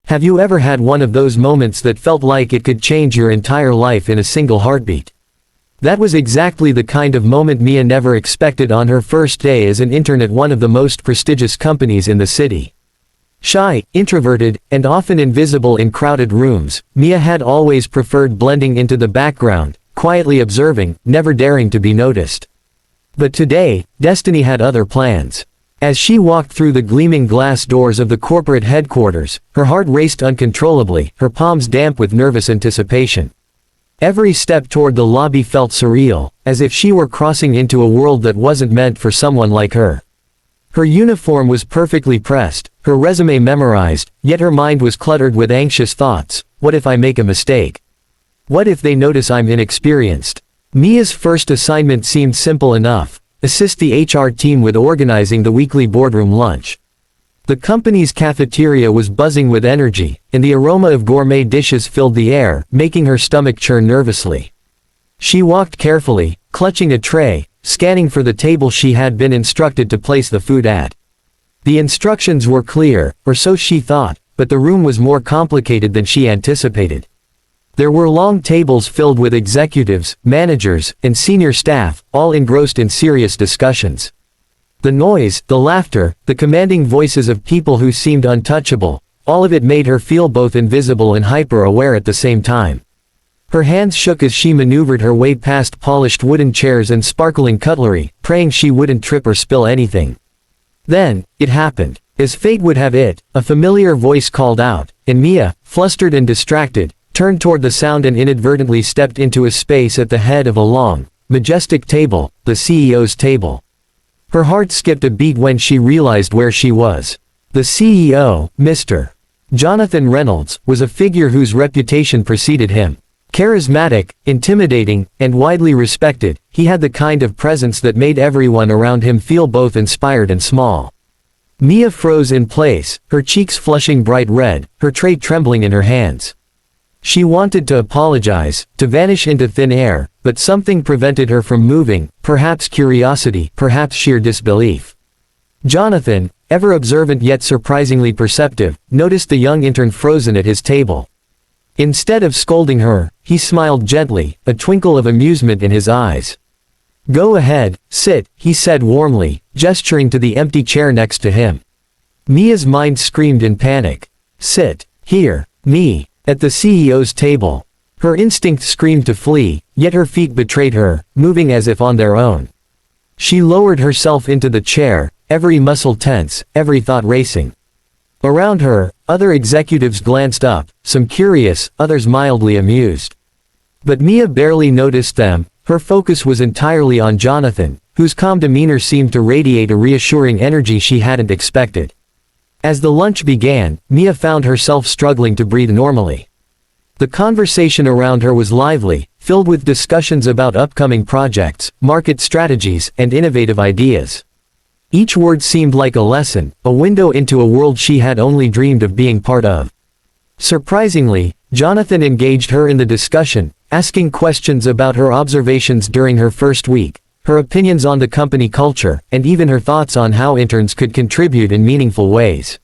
Have you ever had one of those moments that felt like it could change your entire life in a single heartbeat? That was exactly the kind of moment Mia never expected on her first day as an intern at one of the most prestigious companies in the city. Shy, introverted, and often invisible in crowded rooms, Mia had always preferred blending into the background, quietly observing, never daring to be noticed. But today, destiny had other plans. As she walked through the gleaming glass doors of the corporate headquarters, her heart raced uncontrollably, her palms damp with nervous anticipation. Every step toward the lobby felt surreal, as if she were crossing into a world that wasn't meant for someone like her. Her uniform was perfectly pressed, her resume memorized, yet her mind was cluttered with anxious thoughts. What if I make a mistake? What if they notice I'm inexperienced? Mia's first assignment seemed simple enough: assist the HR team with organizing the weekly boardroom lunch. The company's cafeteria was buzzing with energy, and the aroma of gourmet dishes filled the air, making her stomach churn nervously. She walked carefully, clutching a tray, scanning for the table she had been instructed to place the food at. The instructions were clear, or so she thought, but the room was more complicated than she anticipated. There were long tables filled with executives, managers, and senior staff, all engrossed in serious discussions. The noise, the laughter, the commanding voices of people who seemed untouchable, all of it made her feel both invisible and hyper-aware at the same time. Her hands shook as she maneuvered her way past polished wooden chairs and sparkling cutlery, praying she wouldn't trip or spill anything. Then, it happened. As fate would have it, a familiar voice called out, and Mia, flustered and distracted, turned toward the sound and inadvertently stepped into a space at the head of a long, majestic table, the CEO's table. Her heart skipped a beat when she realized where she was. The CEO, Mr. Jonathan Reynolds, was a figure whose reputation preceded him. Charismatic, intimidating, and widely respected, he had the kind of presence that made everyone around him feel both inspired and small. Mia froze in place, her cheeks flushing bright red, her tray trembling in her hands. She wanted to apologize, to vanish into thin air, but something prevented her from moving, perhaps curiosity, perhaps sheer disbelief. Jonathan, ever observant yet surprisingly perceptive, noticed the young intern frozen at his table. Instead of scolding her, he smiled gently, a twinkle of amusement in his eyes. "Go ahead, sit," he said warmly, gesturing to the empty chair next to him. Mia's mind screamed in panic. Sit. Here. Me. At the CEO's table. Her instinct screamed to flee, yet her feet betrayed her, moving as if on their own. She lowered herself into the chair, every muscle tense, every thought racing. Around her, other executives glanced up, some curious, others mildly amused. But Mia barely noticed them. Her focus was entirely on Jonathan, whose calm demeanor seemed to radiate a reassuring energy she hadn't expected. As the lunch began, Mia found herself struggling to breathe normally. The conversation around her was lively, filled with discussions about upcoming projects, market strategies, and innovative ideas. Each word seemed like a lesson, a window into a world she had only dreamed of being part of. Surprisingly, Jonathan engaged her in the discussion, asking questions about her observations during her first week, her opinions on the company culture, and even her thoughts on how interns could contribute in meaningful ways.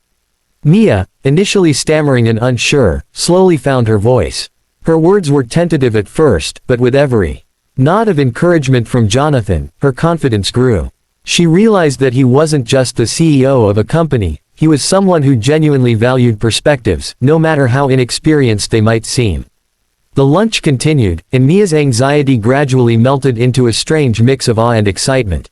Mia, initially stammering and unsure, slowly found her voice. Her words were tentative at first, but with every nod of encouragement from Jonathan, her confidence grew. She realized that he wasn't just the CEO of a company, he was someone who genuinely valued perspectives, no matter how inexperienced they might seem. The lunch continued, and Mia's anxiety gradually melted into a strange mix of awe and excitement.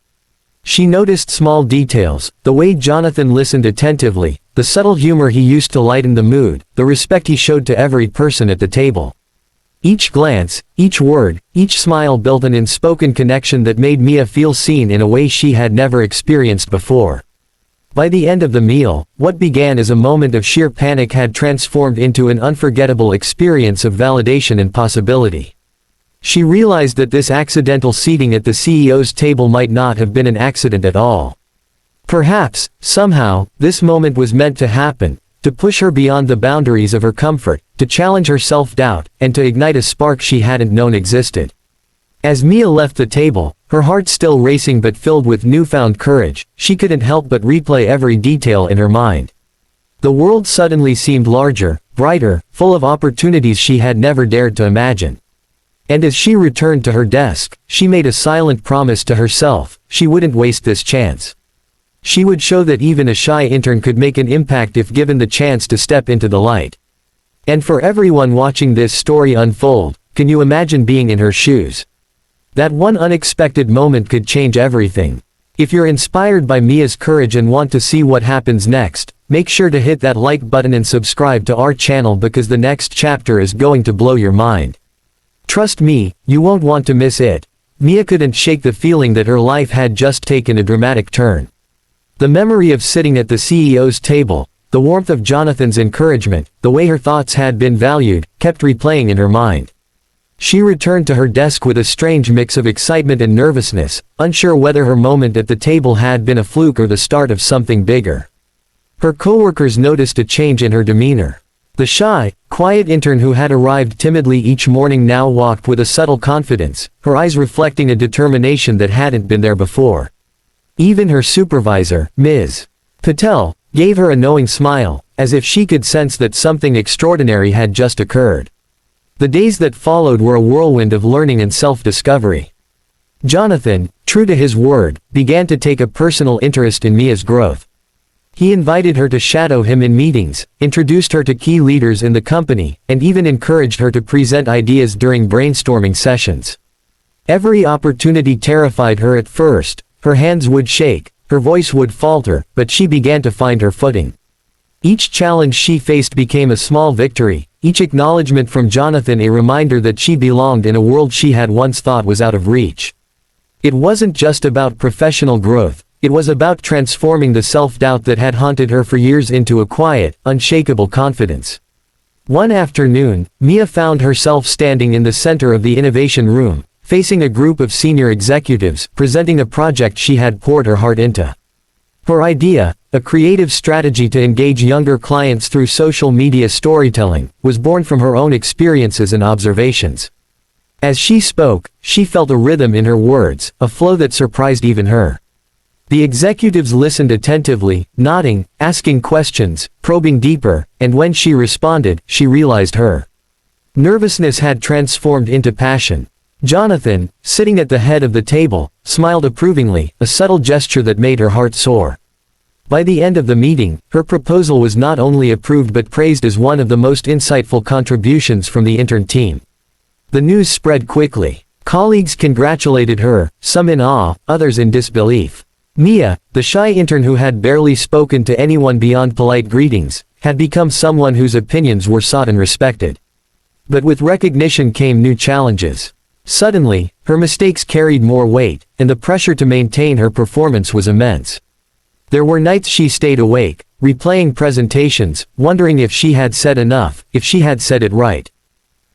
She noticed small details, the way Jonathan listened attentively, the subtle humor he used to lighten the mood, the respect he showed to every person at the table. Each glance, each word, each smile built an unspoken connection that made Mia feel seen in a way she had never experienced before. By the end of the meal, what began as a moment of sheer panic had transformed into an unforgettable experience of validation and possibility. She realized that this accidental seating at the CEO's table might not have been an accident at all. Perhaps, somehow, this moment was meant to happen, to push her beyond the boundaries of her comfort, to challenge her self-doubt, and to ignite a spark she hadn't known existed. As Mia left the table, her heart still racing but filled with newfound courage, she couldn't help but replay every detail in her mind. The world suddenly seemed larger, brighter, full of opportunities she had never dared to imagine. And as she returned to her desk, she made a silent promise to herself: she wouldn't waste this chance. She would show that even a shy intern could make an impact if given the chance to step into the light. And for everyone watching this story unfold, can you imagine being in her shoes? That one unexpected moment could change everything. If you're inspired by Mia's courage and want to see what happens next, make sure to hit that like button and subscribe to our channel, because the next chapter is going to blow your mind. Trust me, you won't want to miss it. Mia couldn't shake the feeling that her life had just taken a dramatic turn. The memory of sitting at the CEO's table, the warmth of Jonathan's encouragement, the way her thoughts had been valued, kept replaying in her mind. She returned to her desk with a strange mix of excitement and nervousness, unsure whether her moment at the table had been a fluke or the start of something bigger. Her coworkers noticed a change in her demeanor. The shy, quiet intern who had arrived timidly each morning now walked with a subtle confidence, her eyes reflecting a determination that hadn't been there before. Even her supervisor, Ms. Patel, gave her a knowing smile, as if she could sense that something extraordinary had just occurred. The days that followed were a whirlwind of learning and self-discovery. Jonathan, true to his word, began to take a personal interest in Mia's growth. He invited her to shadow him in meetings, introduced her to key leaders in the company, and even encouraged her to present ideas during brainstorming sessions. Every opportunity terrified her at first. Her hands would shake, her voice would falter, but she began to find her footing. Each challenge she faced became a small victory, each acknowledgement from Jonathan a reminder that she belonged in a world she had once thought was out of reach. It wasn't just about professional growth, it was about transforming the self-doubt that had haunted her for years into a quiet, unshakable confidence. One afternoon, Mia found herself standing in the center of the innovation room, facing a group of senior executives, presenting a project she had poured her heart into. Her idea, a creative strategy to engage younger clients through social media storytelling, was born from her own experiences and observations. As she spoke, she felt a rhythm in her words, a flow that surprised even her. The executives listened attentively, nodding, asking questions, probing deeper, and when she responded, she realized her nervousness had transformed into passion. Jonathan, sitting at the head of the table, smiled approvingly, a subtle gesture that made her heart soar. By the end of the meeting, her proposal was not only approved but praised as one of the most insightful contributions from the intern team. The news spread quickly. Colleagues congratulated her, some in awe, others in disbelief. Mia, the shy intern who had barely spoken to anyone beyond polite greetings, had become someone whose opinions were sought and respected. But with recognition came new challenges. Suddenly, her mistakes carried more weight, and the pressure to maintain her performance was immense. There were nights she stayed awake, replaying presentations, wondering if she had said enough, if she had said it right.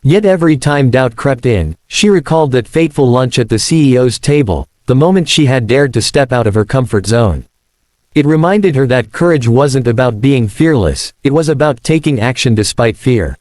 Yet every time doubt crept in, she recalled that fateful lunch at the CEO's table, the moment she had dared to step out of her comfort zone. It reminded her that courage wasn't about being fearless, it was about taking action despite fear.